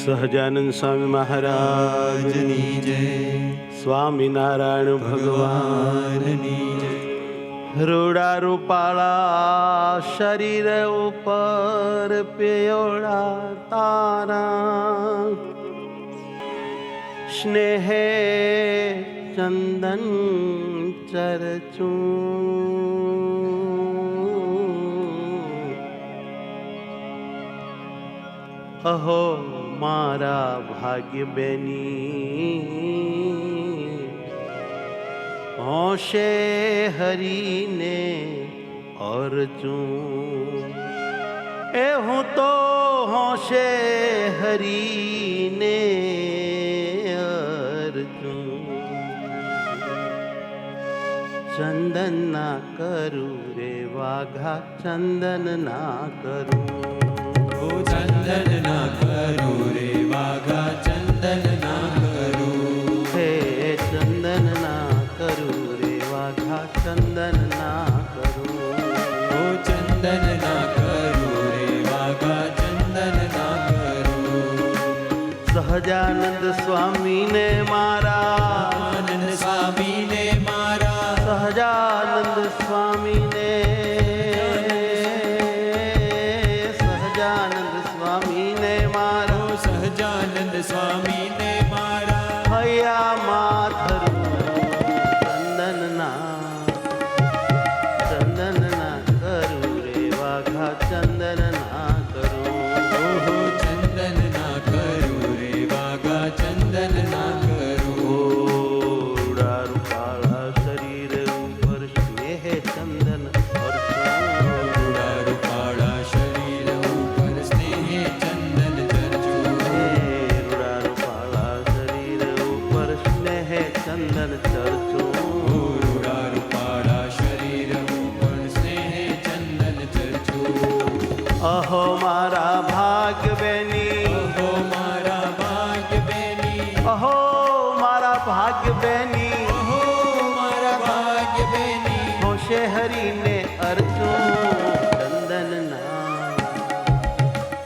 સહજાનંદ સ્વામી મહારાજની જય, સ્વામિનારાયણ ભગવાનની જય. રૂડા રૂપાળા શરીર ઉપર પેયોળા તારા, સ્નેહે ચંદન ચરચું. અહો મારા ભાગ્ય બેની, હોશે હરીને અરચું. એ હું તો હોશે હરીને અરચું. ચંદન ના કરું રે વાઘા, ચંદન ના કરું. ચંદન ના કરું રે વાઘા, ચંદન ના કરું. હે ચંદન ના કરું રે વાઘા, ચંદન ના કરું. ચંદન ના કરું રે વાઘા, ચંદન ના કરું. સહજાનંદ સ્વામીને મારા, આનંદ સ્વામીને મારા, સહજાનંદ સ્વામીને, સહજાનંદ સ્વામીને મારા, સહજાનંદ સ્વામીને મારા. હૈયા માથરું ચંદન ના કરું રે વાઘા, ચંદન ના કરું. ચંદન ના કરું રે વાઘા, ચંદન ના કરું. રૂડા રૂપાળા શરીર ઉપર સ્નેહ ચંદન અર્ચું. રૂડા રૂપાળા શરીર ઉપર સ્નેહે ચંદન ચરચું. રૂડા રૂપાળા શરીર ઉપર સ્નેહ ચંદન ચરચું. રૂડા રૂપાળા શરીર ઉપર સ્નેહે ચંદન ચરચું. અહો મારા ભાગ્ય બેની, અહો મારા ભાગ્ય બેની, અહો મારા ભાગ્ય બેની, અહો મારા ભાગ્ય બેની. હોશે હરીને અર્ચું.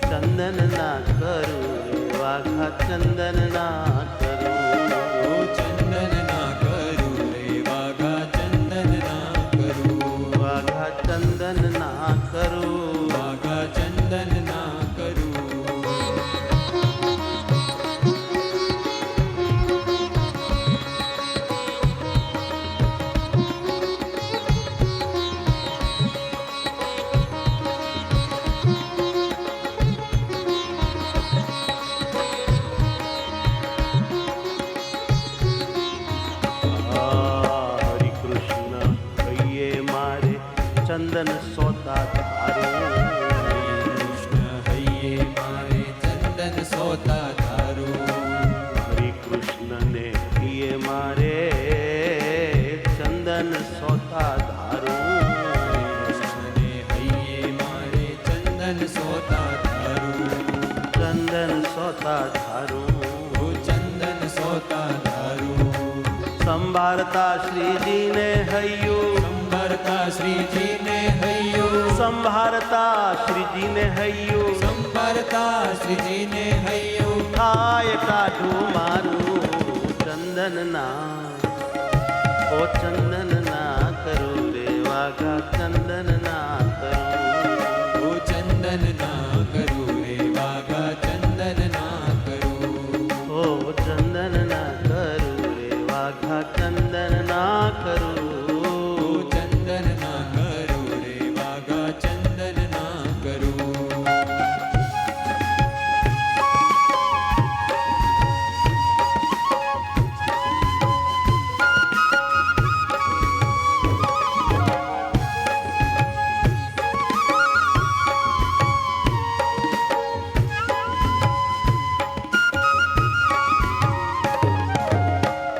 ચંદન ના કરું રે વાઘા, ચંદન ના કરું. ચંદન ના કરું રે વાઘા, ચંદન ના કરું. વાઘા ચંદન ના કરું. વાઘા ચંદન ના કરું. હરિ કૃષ્ણ કહીએ મારે ચંદન સોતા ધારું. કૃષ્ણ હૈયે મારે ચંદન સોતા ધારું. હરિ કૃષ્ણને કહીએ મારે ચંદન સોતા ધારું. કૃષ્ણને હૈયે મારે ચંદન સોતા ધારું. ચંદન સોતા ધારું. ચંદન સોતા ધારું. સંભાળતા શ્રીજીને હૈયું, સંભરતા શ્રીજીને હૈયું. સંભાળતા શ્રીજીને હૈયું. સંભરતા શ્રીજીને હૈયું. થાય કાઢું મારું ચંદન ના, ઓ ચંદન ના કરું રે વાઘા, ચંદન ના કરું. ચંદન ના કરું રે વાઘા, ચંદન ના કરું. ઓ ચંદન ના કરું રે વાઘા, ચંદન ના કરું. ચંદન ના કરું રે વાઘા, ચંદન ના કરું.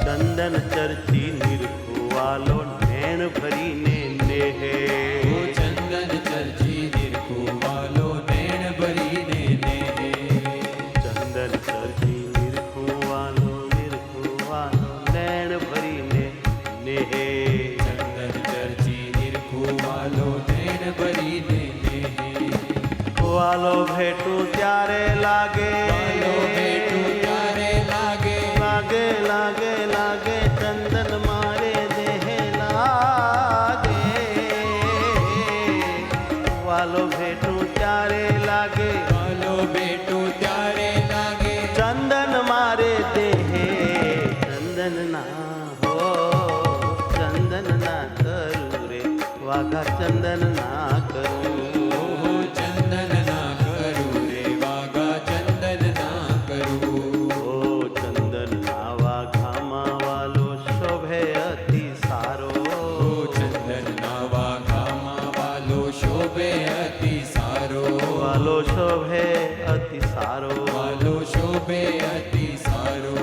ચંદન ચર્ચી નિરખુવાલો નેણ ભરીને નેહે. ચંદન ચર્ચી નિરખુવાલો નેણ ભરીને નેહે. ચંદન ચર્ચી નિરખુવાલો નેણ ભરીને નેહે. ચંદન ચર્ચી નિરખુવાલો નેણ ભરીને નેહે. વાલો ભેટું ત્યારે લાગે, વાલો ભેટ માલો શોભે અતિ સારો.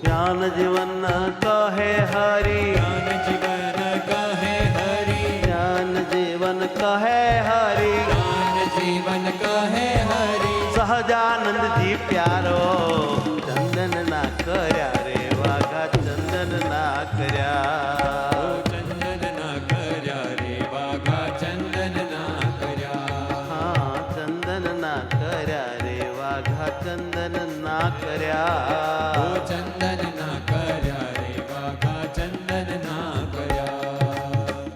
જ્ઞાન જીવન કહે હરી, જ્ઞાન જીવન કહે હરી, જ્ઞાન જીવન કહે હરી, જ્ઞાન જીવન કહે હરી. સહજાનંદજી પ્યારો ચંદન ના કર્યા રે વાઘા, ચંદન ના કર્યા. ચંદન ના કર્યા રે વાઘા, ચંદન ના કર્યા. હા ચંદન ના કર્યા રે વાઘા, ચંદન ના કર્યા. ચંદન ના કર્યા રે વાઘા, ચંદન ના કર્યા.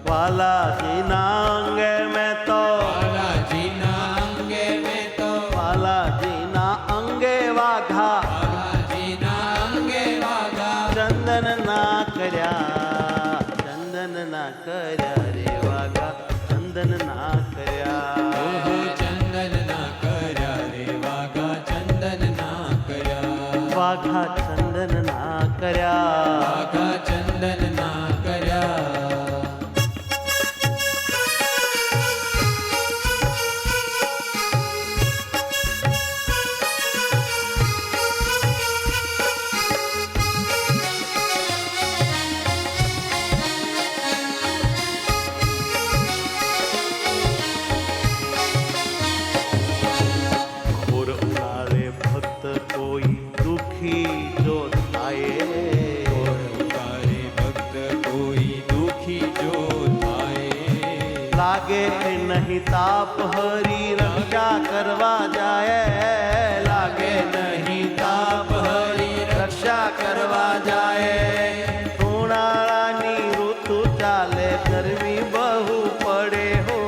વાલાજી ના અંગે મેં તો, બાલાજી ના અંગે મેં તો, વાલાજી ના અંગે વાઘા, બાલાજી ના અંગે વાઘા. ચંદન ના કર્યા, ચંદન ના કર્યા રે વાઘા, ચંદન ના કર્યા. ઓહો ચંદન ના કર્યા રે વાઘા, ચંદન ના કર્યા. વાઘા ચંદન ના કર્યા. વાઘા ચંદન ના કર્યા. ઘોર ઉનાળે ભક્ત કોઈ દુખી જો થાય, ઉતારે ભક્ત કોઈ દુખી જો થાય. લાગે નહીં તાપ હરી રક્ષા કરવા જાય, લાગે નહીં તાપ હરી રક્ષા કરવા જાય. ઉનાળાની ઋતુ ચાલે ગરમી બહુ પડે હો,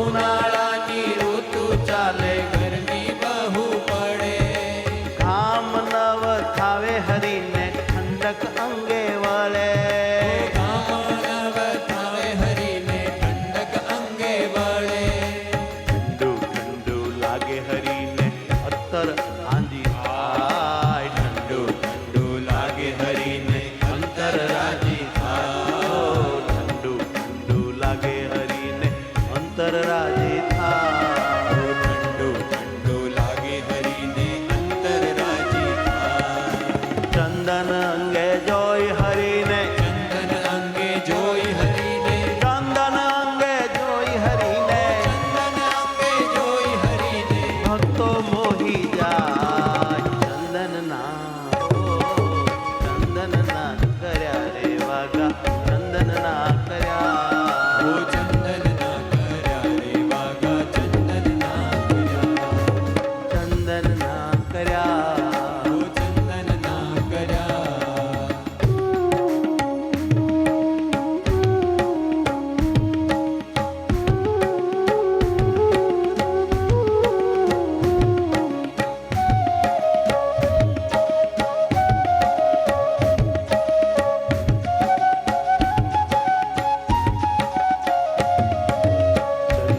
ઉનાળાની ઋતુ ચાલે ગરમી બહુ પડે. ઘામ નવ થાવે હરીને ઠંડક અંગે વળે. કામનવ થાવે હરીને ઠંડક અંગે વળે. ઠંડુ ઠંડુ લાગે હરીને અત્તર આંધી થાય, ઠંડુ ઠંડુ લાગે હરીને અંતર રાજી થાય. ઠંડુ ઠંડુ લાગે હરીને અંતર રાજી થાય. ઠંડુ ઠંડુ લાગે હરીને અંતર રાજી થાય. ચંદન અંગે જોઈ હરીને, ચંદન અંગે જોઈ હરીને, ચંદન અંગે જોઈ હરીને ચંદન અંગે જોઈ હરીને. ભક્તો મોહી જાય. ચંદન ના ચંદન ના કર્યા રે વાઘા, ચંદન ના કર્યા. ઓ ચંદન ના કર્યા રે વાઘા, ચંદન ના કર્યા. ચંદન ના કર્યા. ઓ ચંદન ના કર્યા.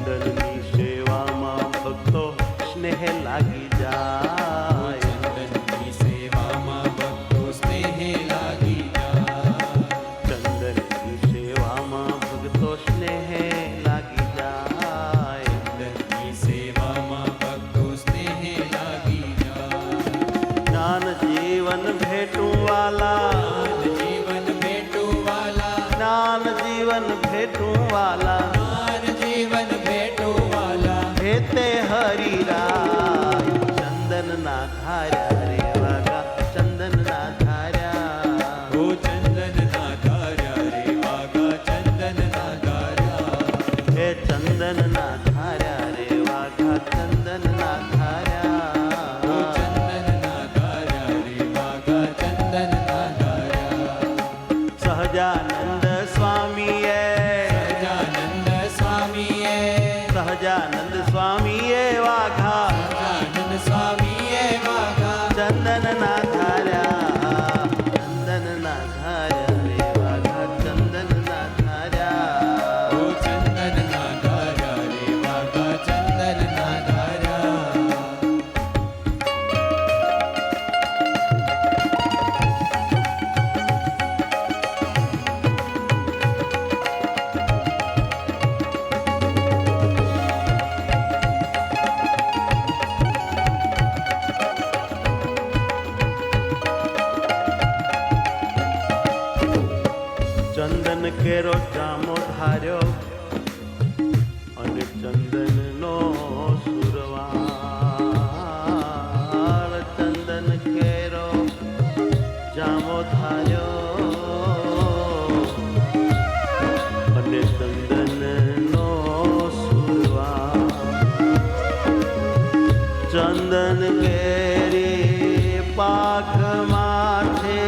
ચંદનની સેવામાં ભક્તો સ્નેહ લાગી જાય. ચંદનની સેવામાં ભક્તો સ્નેહે લાગી જાય. ચંદનની સેવામાં ભક્તો સ્નેહ લાગી જાય. ચંદનની સેવામાં ભક્તો સ્નેહે લાગી જાય. જ્ઞાન જીવન ભેટું વાલા, જીવન ભેટું વાલા, જ્ઞાન જીવન ભેટું વાલા, જ્ઞાન જીવન ભેટું વાલા. ભેતે હરિરાય. ચંદન ના ધાર્યા રે વાઘા, ચંદન ના ધાર્યા. ઓ ચંદન ના ધાર્યા રે વાઘા, ચંદન ના ધાર્યા. હે ચંદન ના ધાર્યા રે વાઘા, ચંદન ના ઓ ધાર્યા. ચંદન ના ધાર્યા રે વાઘા, ચંદન ના ધાર્યા. સહજાનંદ સ્વામીએ, સહજાનંદ સ્વામીએ, સહજાનંદ સ્વામીએ વાઘા, સહજાનંદ સ્વામીએ વાઘા. ચંદન કેરો ચામો ધાર્યો અને ચંદનનો સુરવાળ. ચંદન કેરો જામો ધાર્યો અને ચંદનનો સુરવાળ. ચંદન કેરી પાખ માથે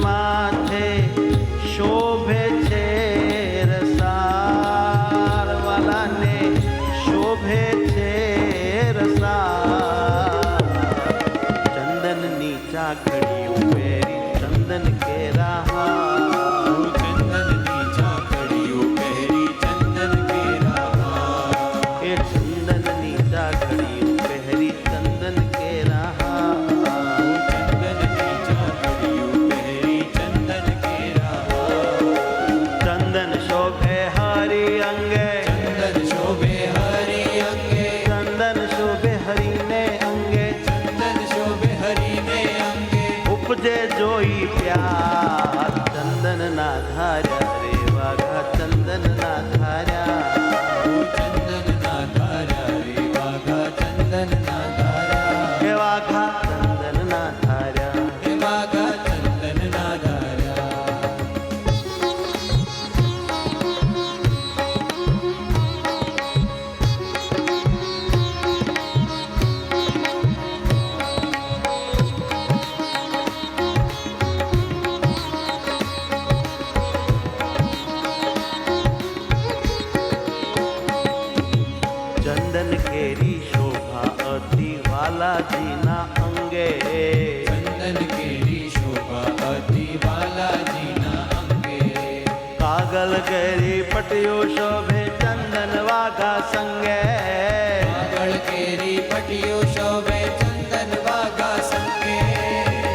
માથે શોભે છે રસાર. વાલાને શોભે છે રસાર. ચંદનની ચાકડીઓ પહેરી ચંદન કેરા. ચંદનની ચાકડીઓ પહેરી ચંદન કેરા. એ ચંદનની ચાકડીઓ પહેરી ચંદન કેરા. ચંદન શોભે હરિ અંગે. ચંદન શોભે હરિ અંગે. ચંદન શોભે હરિને અંગે. ચંદન શોભે હરિને અંગે. ઉપજે જોઈ પ્યાર. ચંદન ના ધાર્યા રે વાઘા. ચંદન ના ધાર્યા. ચંદન ના ધાર્યા રે વાઘા. ચંદન ના ધાર્યા. હે વાઘા ચંદન ના ધાર્યા. હે વાઘા ચંદન ના ધાર્યા. ચંદન કેરી શોભા અતિ વાલાજીના અંગે. ચંદન કેરી શોભા અતિ બાલાજીના અંગે. કાગલ કેરી પટિયો શોભે ચંદન વાઘા સંગે. કાગળ કેરી પટીઓ શોભે ચંદન વાઘા સંગે.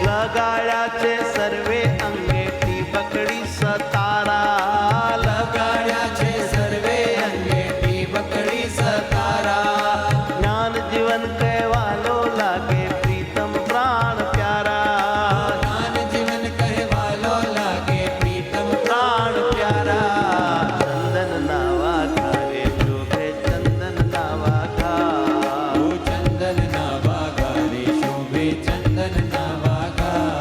લગાડ્યા છે સર્વે અંગે ટીબકડી સતારા. લગાડ્યા છે સર્વે અંગે ટીબકડી સતારા. જ્ઞાન જીવન કહેવાલો લાગે પ્રીતમ પ્રાણ પ્યારા. જ્ઞાન જીવન કહેવાલો લાગે પ્રીતમ પ્રાણ પ્યારા. ચંદન ના વાઘા રે શોભે ચંદન ના વાઘા. ચંદન ના વાઘા રે શોભે ચંદન ના વાઘા.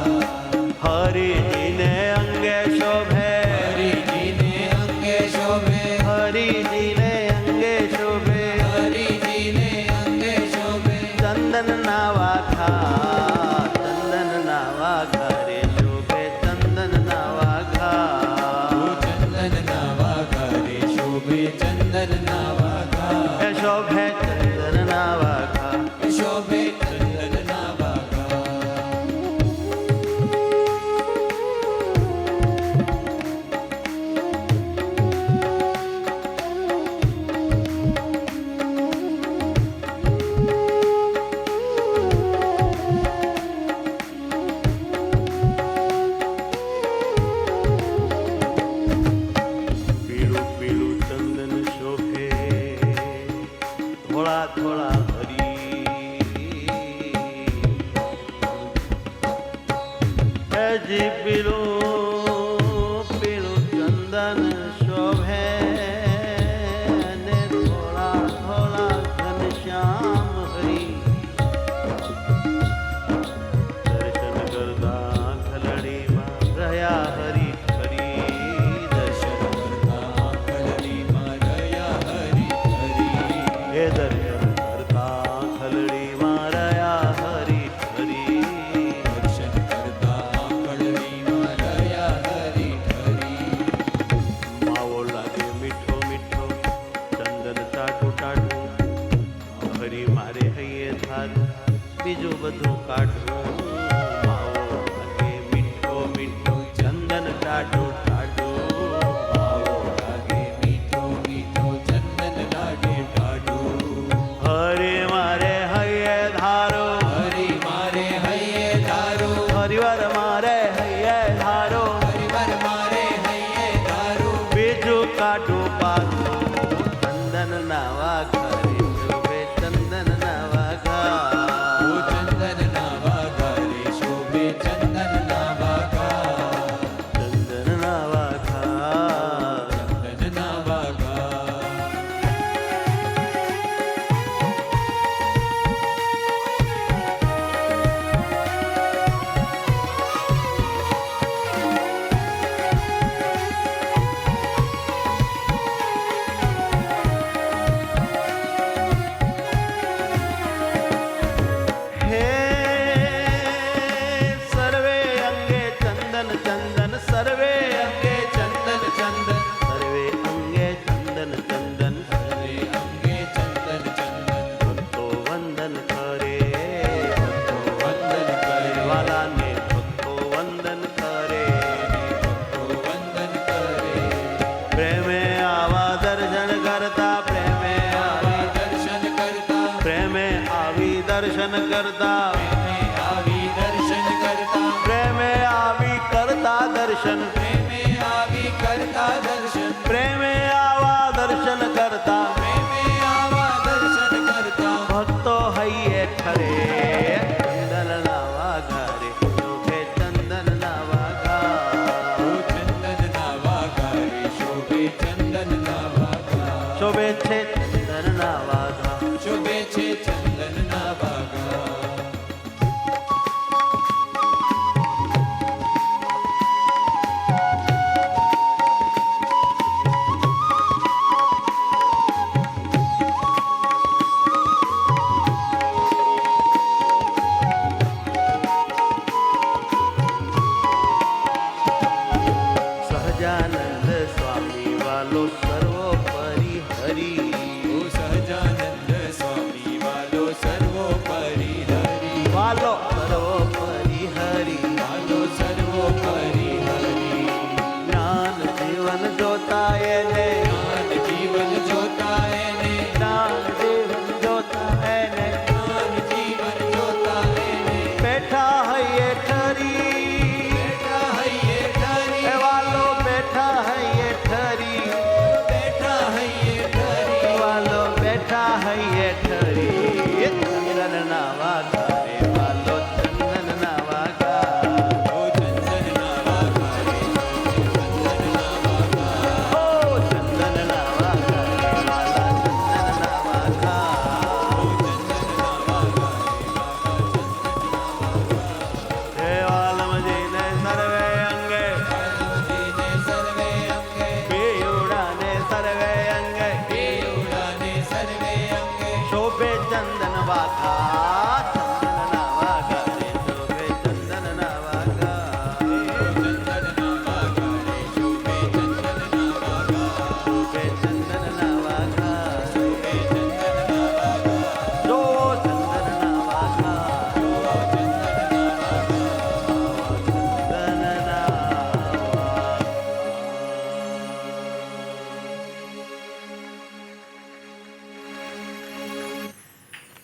હરિજીને અંગે શોભે. હરિજીને અંગે શોભે. હરિજીને અંગે શોભે. હરિજીને અંગે શોભે. ચંદન ના વાઘા. ચંદન ના વાઘા રે શોભે ચંદન ના વાઘા. ચંદન ના વાઘા રે શોભે ચંદન ના વાઘા. એ શોભે ચંદન ના વાઘા. શોભે ચંદન ના વાઘા. પીળું પીળું ચંદન શોભે થોડા થોડા હરી. હજી પીળું પીળું ચંદન શોભે ને થોડા થોડા ઘનશ્યામ હરી. દર્શન કરતા ખલડીમાં રહ્યા હરી હરી. દર્શન કરતા આંખળડીમાં રહ્યા હરિ હરિ. હે દર્શન કરતા ખલડીમાં રહ્યા હરી હરી. દર્શન કરતા આંખળડીમાં રહ્યા હરિ હરિ. માવો લાગે મીઠો મીઠો ચંદન ટાટું ટાટું. હરી મારે હૈયે થારું બીજું બધું કાઢું. માવો લાગે મીઠો મીઠો ચંદન ટાટું ટાટું. માવો લાગે મીઠો મીઠો ચંદન લાગે ટાઢું. હરી મારે હૈયે ધારો. હરિ મારે હૈયે ધારો. હરિવાર મારે હૈયે ધારો. હરિવર મારે હૈયે ધારો. બીજું કાઢું પાછું ચંદન ના વાઘા રે શોભે ચંદન ના વાઘા. ચંદન ના દર્શન કરતા પ્રેમે આવી દર્શન કરતા પ્રેમે આવી કરતા દર્શન પ્રેમે આવી કરતા દર્શન પ્રેમે આવા દર્શન કરતા પ્રેમે આવા દર્શન કરતા ભક્તો હૈયે ઠરે ચંદનના વાઘારે શોભે ચંદનના વાઘા ઓ ચંદનના વાઘા રે શોભે ચંદનના વાઘા શોભે છે ચંદનના વાઘા શોભે છે ચંદનના